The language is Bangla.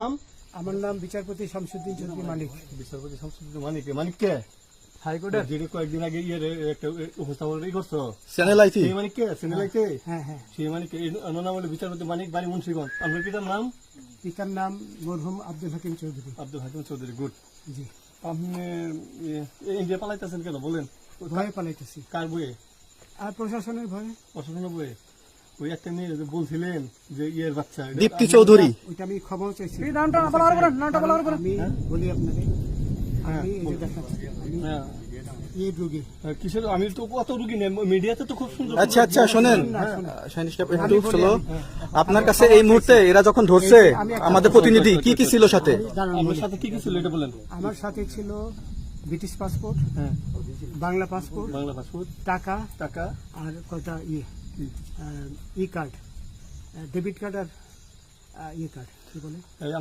নাম? আমার নাম বিচারপতি শামসুদ্দিন চৌধুরী মানিক। বিচারপতি শামসুদ্দিন মানিক। মানিক কে? হাইকোর্টের যেটা কয়েকদিন আগে একটা উপস্থাপন করছো চ্যানেল আইছি। সেই মানিক কে? চ্যানেল আইতে? হ্যাঁ হ্যাঁ। সেই মানিক নাম হলো বিচারপতি মানিক, বাড়ি মুন্সিগঞ্জ। আপনার পিতার নাম? পিতার নাম মরহুম আব্দুল হাকিম চৌধুরী। আব্দুল হাকিম চৌধুরী। গুড। জি। আপনি ইন্ডিয়া পালাইতেছেন কেন বলেন? ভয়ে পালাইতেছি। কার বইয়ে? আর প্রশাসনের ভয়ে। প্রশাসনের বইয়ে? ওই একটা মেয়ে যে বলছিলেন যে ইয়ের বাচ্চা, দীপ্তি চৌধুরী। ওইটা আমি ক্ষমাও চাইছি। নামটা বলার আমি বলি আপনাকে, আমি এই যে দেখাচ্ছি, আমি হ্যাঁ। এই রোগী। কিসের? আমি তো কত রুগী নেই, মিডিয়াতে তো খুব সুন্দর। আচ্ছা আচ্ছা শোনেন শাহিন সাহেব, একটু স্লো। আপনার কাছে এই মুহূর্তে এরা যখন ধরছে আমাদের প্রতিনিধি কি কি ছিল সাথে? আপনার সাথে কি কি ছিল এটা বলেন। আমার সাথে ছিল ব্রিটিশ পাসপোর্ট, হ্যাঁ, বাংলা পাসপোর্ট, বাংলা পাসপোর্ট, টাকা টাকা, আর কটা ই কার্ড, ডেবিট কার্ড আর ই কার্ড, কি বলে? এই